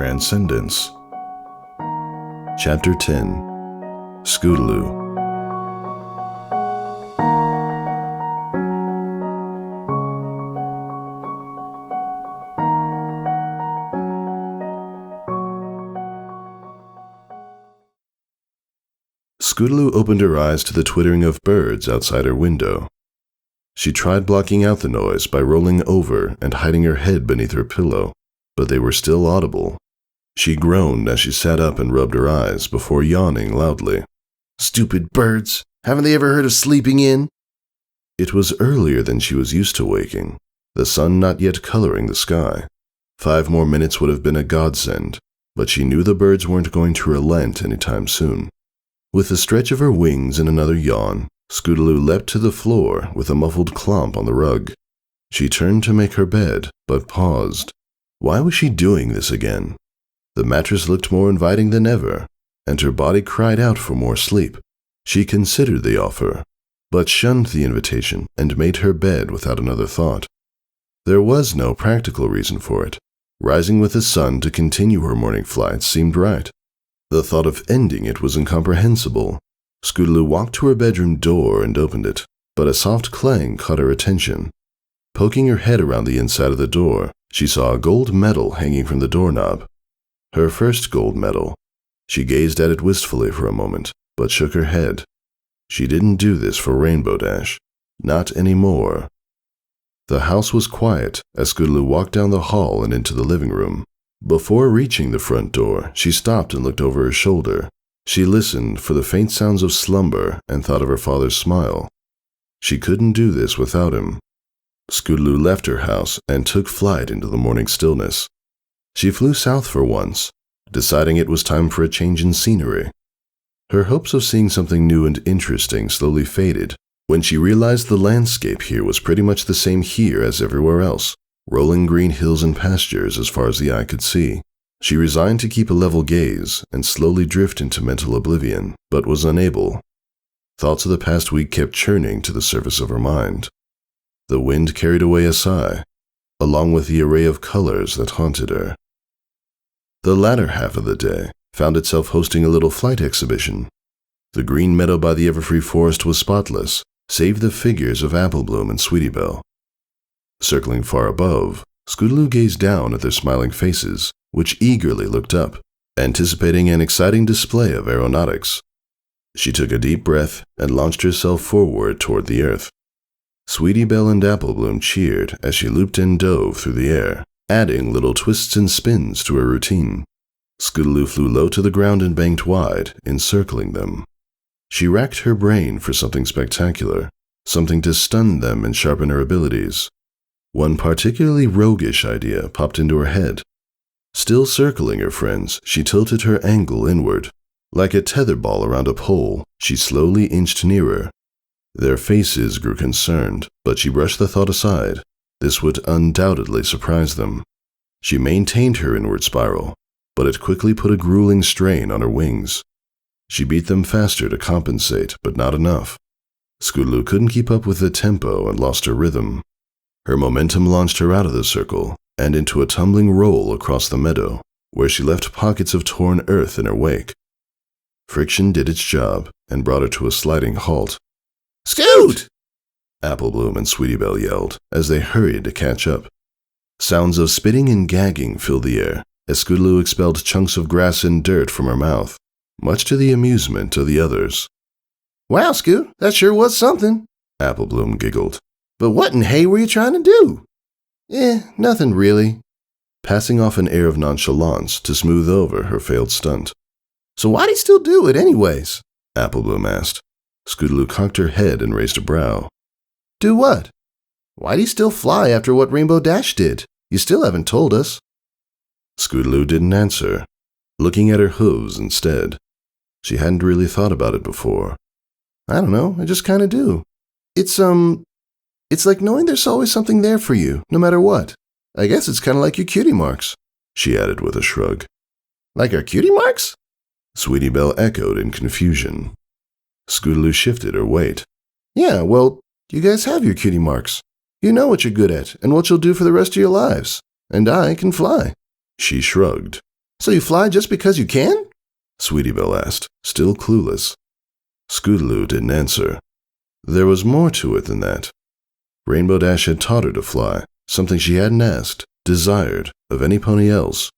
Transcendence. Chapter 10. Scootaloo. Scootaloo opened her eyes to the twittering of birds outside her window. She tried blocking out the noise by rolling over and hiding her head beneath her pillow, but they were still audible. She groaned as she sat up and rubbed her eyes before yawning loudly. "Stupid birds! Haven't they ever heard of sleeping in?" It was earlier than she was used to waking, the sun not yet coloring the sky. 5 more minutes would have been a godsend, but she knew the birds weren't going to relent anytime soon. With a stretch of her wings and another yawn, Scootaloo leapt to the floor with a muffled clomp on the rug. She turned to make her bed, but paused. Why was she doing this again? The mattress looked more inviting than ever, and her body cried out for more sleep. She considered the offer, but shunned the invitation and made her bed without another thought. There was no practical reason for it. Rising with the sun to continue her morning flight seemed right. The thought of ending it was incomprehensible. Scootaloo walked to her bedroom door and opened it, but a soft clang caught her attention. Poking her head around the inside of the door, she saw a gold medal hanging from the doorknob. Her first gold medal. She gazed at it wistfully for a moment, but shook her head. She didn't do this for Rainbow Dash. Not anymore. The house was quiet as Scootaloo walked down the hall and into the living room. Before reaching the front door, she stopped and looked over her shoulder. She listened for the faint sounds of slumber and thought of her father's smile. She couldn't do this without him. Scootaloo left her house and took flight into the morning stillness. She flew south for once, deciding it was time for a change in scenery. Her hopes of seeing something new and interesting slowly faded when she realized the landscape here was pretty much the same here as everywhere else, rolling green hills and pastures as far as the eye could see. She resigned to keep a level gaze and slowly drift into mental oblivion, but was unable. Thoughts of the past week kept churning to the surface of her mind. The wind carried away a sigh, along with the array of colors that haunted her. The latter half of the day found itself hosting a little flight exhibition. The green meadow by the everfree forest was spotless, save the figures of Applebloom and Sweetiebelle. Circling far above, Scootaloo gazed down at their smiling faces, which eagerly looked up, anticipating an exciting display of aeronautics. She took a deep breath and launched herself forward toward the earth. Sweetiebelle and Applebloom cheered as she looped and dove through the air, adding little twists and spins to her routine. Scootaloo flew low to the ground and banked wide, encircling them. She racked her brain for something spectacular, something to stun them and sharpen her abilities. One particularly roguish idea popped into her head. Still circling her friends, she tilted her angle inward. Like a tetherball around a pole, she slowly inched nearer. Their faces grew concerned, but she brushed the thought aside. This would undoubtedly surprise them. She maintained her inward spiral, but it quickly put a grueling strain on her wings. She beat them faster to compensate, but not enough. Scootaloo couldn't keep up with the tempo and lost her rhythm. Her momentum launched her out of the circle and into a tumbling roll across the meadow, where she left pockets of torn earth in her wake. Friction did its job and brought her to a sliding halt. "Scoot!" Applebloom and Sweetiebelle yelled as they hurried to catch up. Sounds of spitting and gagging filled the air as Scootaloo expelled chunks of grass and dirt from her mouth, much to the amusement of the others. "Wow, Scoot, that sure was something," Applebloom giggled. "But what in hay were you trying to do?" Nothing really," passing off an air of nonchalance to smooth over her failed stunt. "So why'd he still do it anyways?" Applebloom asked. Scootaloo cocked her head and raised a brow. "Do what? Why'd he still fly after what Rainbow Dash did? You still haven't told us." Scootaloo didn't answer, looking at her hooves instead. She hadn't really thought about it before. "I don't know, I just kinda do. It's like knowing there's always something there for you, no matter what. I guess it's kinda like your cutie marks," she added with a shrug. "Like our cutie marks?" Sweetiebelle echoed in confusion. Scootaloo shifted her weight. "Yeah, well, you guys have your cutie marks. You know what you're good at and what you'll do for the rest of your lives. And I can fly." She shrugged. So you fly just because you can? Sweetie Belle asked, still clueless. Scootaloo didn't answer. There was more to it than that. Rainbow Dash had taught her to fly, something she hadn't asked, desired, of any pony else.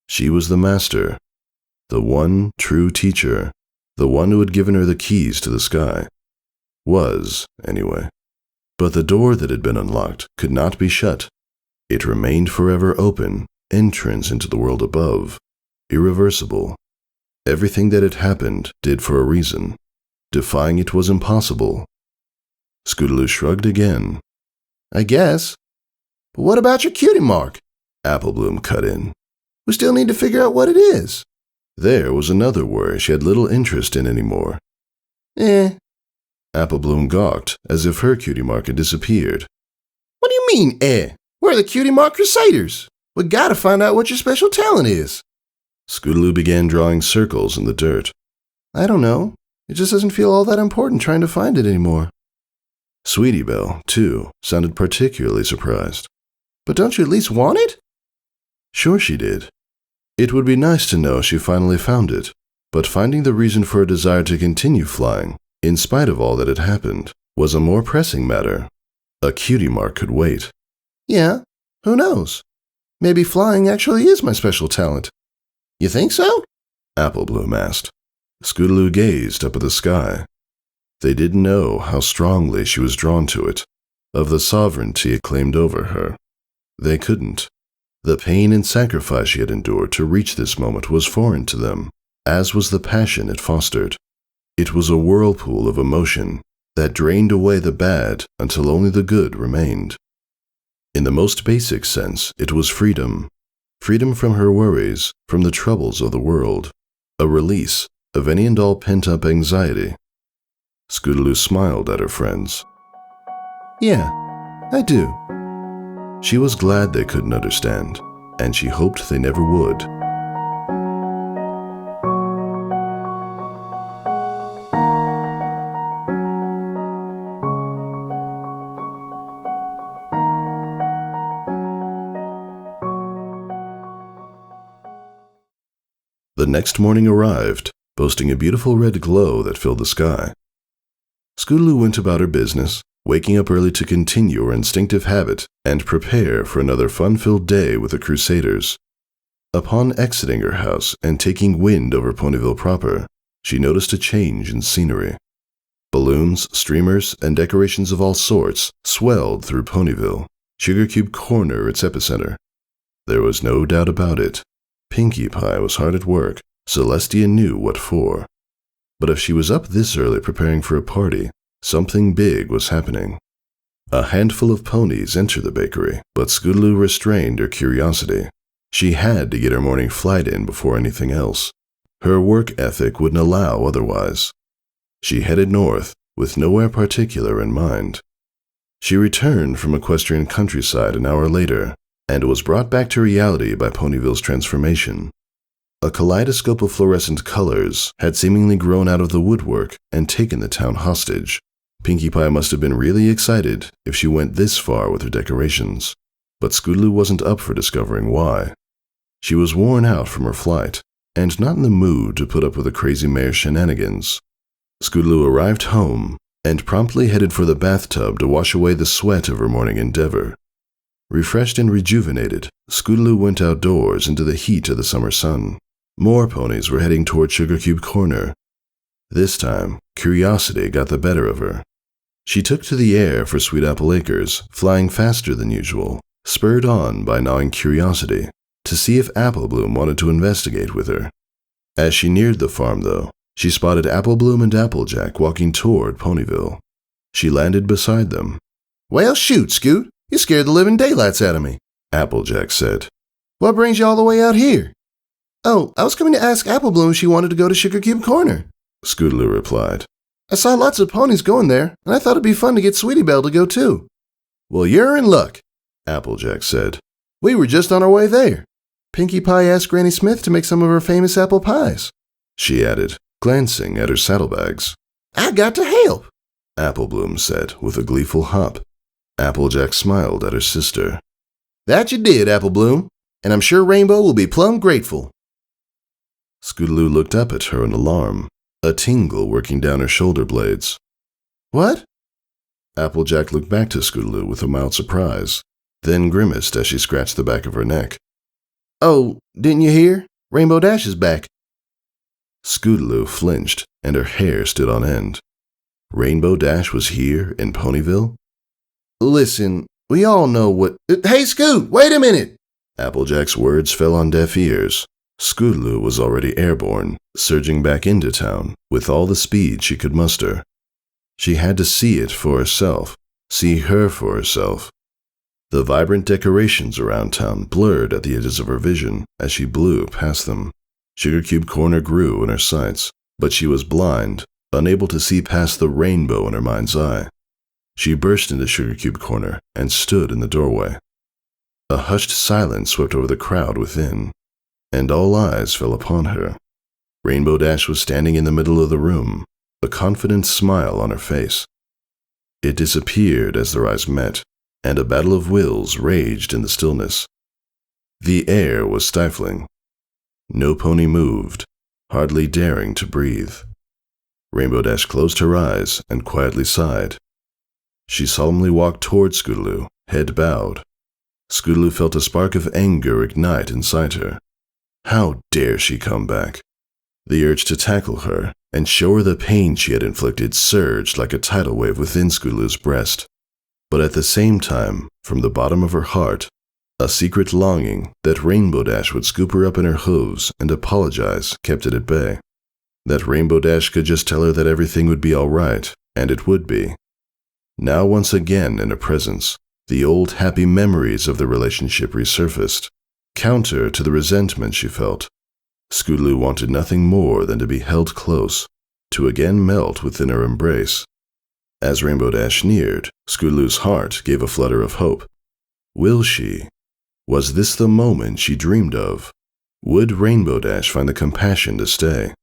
She was the master, the one true teacher, the one who had given her the keys to the sky. Was, anyway. But the door that had been unlocked could not be shut. It remained forever open, entrance into the world above, irreversible. Everything that had happened did for a reason. Defying it was impossible. Scootaloo shrugged again. I guess. But what about your cutie mark? Applebloom cut in. We still need to figure out what it is. There was another worry she had little interest in anymore. Applebloom gawked, as if her cutie mark had disappeared. What do you mean, We're the Cutie Mark Crusaders. We gotta find out what your special talent is. Scootaloo began drawing circles in the dirt. I don't know. It just doesn't feel all that important trying to find it anymore. Sweetie Belle, too, sounded particularly surprised. But don't you at least want it? Sure she did. It would be nice to know she finally found it, but finding the reason for a desire to continue flying, in spite of all that had happened, was a more pressing matter. A cutie mark could wait. Yeah, who knows? Maybe flying actually is my special talent. You think so? Applebloom asked. Scootaloo gazed up at the sky. They didn't know how strongly she was drawn to it, of the sovereignty it claimed over her. They couldn't. The pain and sacrifice she had endured to reach this moment was foreign to them, as was the passion it fostered. It was a whirlpool of emotion that drained away the bad until only the good remained. In the most basic sense, it was freedom. Freedom from her worries, from the troubles of the world. A release of any and all pent-up anxiety. Scootaloo smiled at her friends. Yeah, I do. She was glad they couldn't understand, and she hoped they never would. The next morning arrived, boasting a beautiful red glow that filled the sky. Scootaloo went about her business, waking up early to continue her instinctive habit and prepare for another fun-filled day with the Crusaders. Upon exiting her house and taking wind over Ponyville proper, she noticed a change in scenery. Balloons, streamers, and decorations of all sorts swelled through Ponyville, Sugar Cube Corner its epicenter. There was no doubt about it. Pinkie Pie was hard at work. Celestia knew what for. But if she was up this early preparing for a party, something big was happening. A handful of ponies entered the bakery, but Scootaloo restrained her curiosity. She had to get her morning flight in before anything else. Her work ethic wouldn't allow otherwise. She headed north, with nowhere particular in mind. She returned from equestrian countryside an hour later, and was brought back to reality by Ponyville's transformation. A kaleidoscope of fluorescent colors had seemingly grown out of the woodwork and taken the town hostage. Pinkie Pie must have been really excited if she went this far with her decorations, but Scootaloo wasn't up for discovering why. She was worn out from her flight, and not in the mood to put up with the crazy mayor's shenanigans. Scootaloo arrived home, and promptly headed for the bathtub to wash away the sweat of her morning endeavor. Refreshed and rejuvenated, Scootaloo went outdoors into the heat of the summer sun. More ponies were heading toward Sugar Cube Corner. This time, curiosity got the better of her. She took to the air for Sweet Apple Acres, flying faster than usual, spurred on by gnawing curiosity, to see if Applebloom wanted to investigate with her. As she neared the farm, though, she spotted Applebloom and Applejack walking toward Ponyville. She landed beside them. Well, shoot, Scoot. You scared the living daylights out of me, Applejack said. What brings you all the way out here? Oh, I was coming to ask Applebloom if she wanted to go to Sugar Cube Corner, Scootaloo replied. I saw lots of ponies going there, and I thought it'd be fun to get Sweetie Belle to go too. Well, you're in luck, Applejack said. We were just on our way there. Pinkie Pie asked Granny Smith to make some of her famous apple pies, she added, glancing at her saddlebags. I got to help, Applebloom said with a gleeful hop. Applejack smiled at her sister. That you did, Applebloom, and I'm sure Rainbow will be plumb grateful. Scootaloo looked up at her in alarm, a tingle working down her shoulder blades. What? Applejack looked back to Scootaloo with a mild surprise, then grimaced as she scratched the back of her neck. Oh, didn't you hear? Rainbow Dash is back. Scootaloo flinched, and her hair stood on end. Rainbow Dash was here in Ponyville? Listen, we all know what— Hey, Scoot, wait a minute! Applejack's words fell on deaf ears. Scootaloo was already airborne, surging back into town with all the speed she could muster. She had to see it for herself, see her for herself. The vibrant decorations around town blurred at the edges of her vision as she blew past them. Sugar Cube Corner grew in her sights, but she was blind, unable to see past the rainbow in her mind's eye. She burst into Sugar Cube Corner and stood in the doorway. A hushed silence swept over the crowd within, and all eyes fell upon her. Rainbow Dash was standing in the middle of the room, a confident smile on her face. It disappeared as their eyes met, and a battle of wills raged in the stillness. The air was stifling. No pony moved, hardly daring to breathe. Rainbow Dash closed her eyes and quietly sighed. She solemnly walked toward Scootaloo, head bowed. Scootaloo felt a spark of anger ignite inside her. How dare she come back? The urge to tackle her and show her the pain she had inflicted surged like a tidal wave within Scootaloo's breast. But at the same time, from the bottom of her heart, a secret longing that Rainbow Dash would scoop her up in her hooves and apologize kept it at bay. That Rainbow Dash could just tell her that everything would be all right, and it would be. Now once again in her presence, the old happy memories of the relationship resurfaced, counter to the resentment she felt. Scootaloo wanted nothing more than to be held close, to again melt within her embrace. As Rainbow Dash neared, Scootaloo's heart gave a flutter of hope. Will she? Was this the moment she dreamed of? Would Rainbow Dash find the compassion to stay?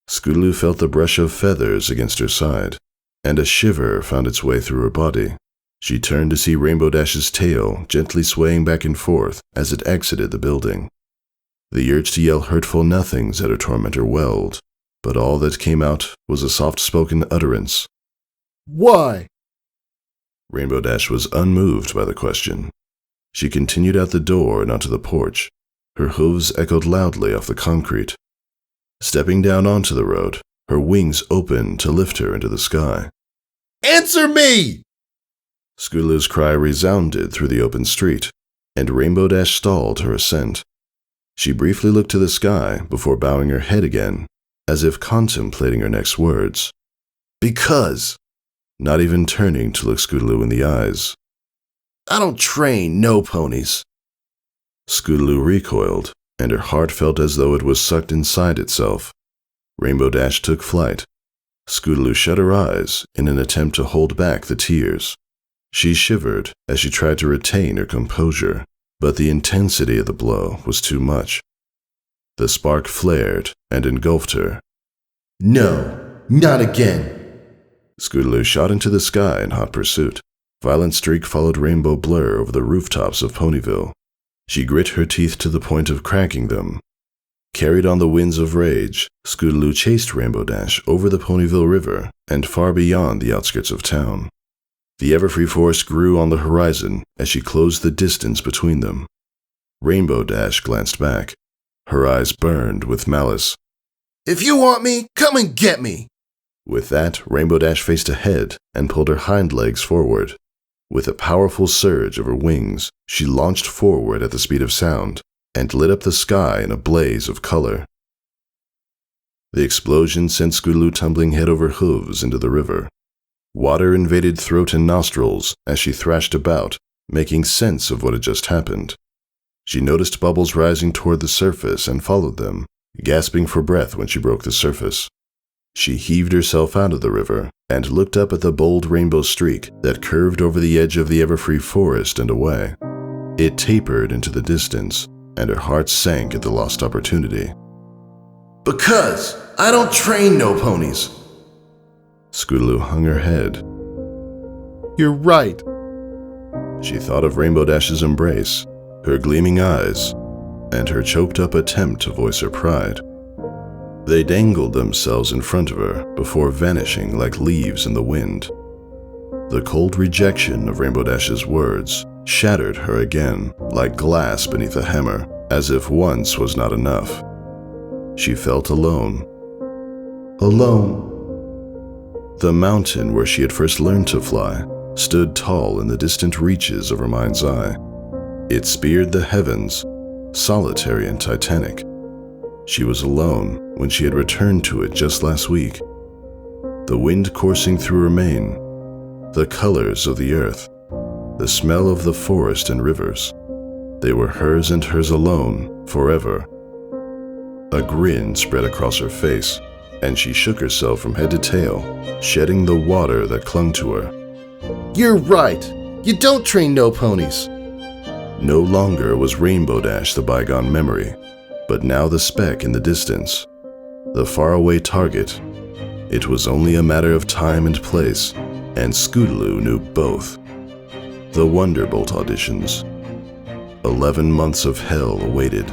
Scootaloo felt the brush of feathers against her side, and a shiver found its way through her body. She turned to see Rainbow Dash's tail gently swaying back and forth as it exited the building. The urge to yell hurtful nothings at her tormentor welled, but all that came out was a soft-spoken utterance. Why? Rainbow Dash was unmoved by the question. She continued out the door and onto the porch. Her hooves echoed loudly off the concrete. Stepping down onto the road, her wings opened to lift her into the sky. Answer me! Scootaloo's cry resounded through the open street, and Rainbow Dash stalled her ascent. She briefly looked to the sky before bowing her head again, as if contemplating her next words. Because, not even turning to look Scootaloo in the eyes. I don't train no ponies. Scootaloo recoiled, and her heart felt as though it was sucked inside itself. Rainbow Dash took flight. Scootaloo shut her eyes in an attempt to hold back the tears. She shivered as she tried to retain her composure, but the intensity of the blow was too much. The spark flared and engulfed her. No, not again. Scootaloo shot into the sky in hot pursuit. Violent streak followed rainbow blur over the rooftops of Ponyville. She grit her teeth to the point of cracking them. Carried on the winds of rage, Scootaloo chased Rainbow Dash over the Ponyville River and far beyond the outskirts of town. The Everfree Forest grew on the horizon as she closed the distance between them. Rainbow Dash glanced back. Her eyes burned with malice. If you want me, come and get me! With that, Rainbow Dash faced ahead and pulled her hind legs forward. With a powerful surge of her wings, she launched forward at the speed of sound and lit up the sky in a blaze of color. The explosion sent Scootaloo tumbling head over hooves into the river. Water invaded throat and nostrils as she thrashed about, making sense of what had just happened. She noticed bubbles rising toward the surface and followed them, gasping for breath when she broke the surface. She heaved herself out of the river and looked up at the bold rainbow streak that curved over the edge of the Everfree Forest and away. It tapered into the distance, and her heart sank at the lost opportunity. Because I don't train no ponies. Scootaloo hung her head. You're right. She thought of Rainbow Dash's embrace, her gleaming eyes, and her choked-up attempt to voice her pride. They dangled themselves in front of her before vanishing like leaves in the wind. The cold rejection of Rainbow Dash's words shattered her again like glass beneath a hammer, as if once was not enough. She felt alone. Alone. The mountain where she had first learned to fly stood tall in the distant reaches of her mind's eye. It speared the heavens, solitary and titanic. She was alone when she had returned to it just last week. The wind coursing through her mane, the colors of the earth, the smell of the forest and rivers. They were hers and hers alone, forever. A grin spread across her face, and she shook herself from head to tail, shedding the water that clung to her. You're right. You don't train no ponies. No longer was Rainbow Dash the bygone memory, but now the speck in the distance, the faraway target. It was only a matter of time and place, and Scootaloo knew both. The Wonderbolt auditions. 11 months of hell awaited.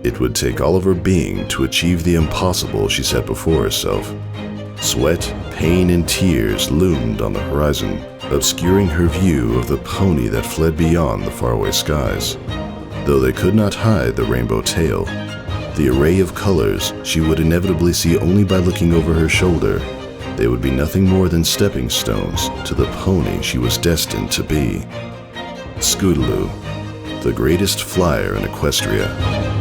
It would take all of her being to achieve the impossible she set before herself. Sweat, pain, and tears loomed on the horizon, obscuring her view of the pony that fled beyond the faraway skies. Though they could not hide the rainbow tail, the array of colors she would inevitably see only by looking over her shoulder, they would be nothing more than stepping stones to the pony she was destined to be. Scootaloo, the greatest flyer in Equestria.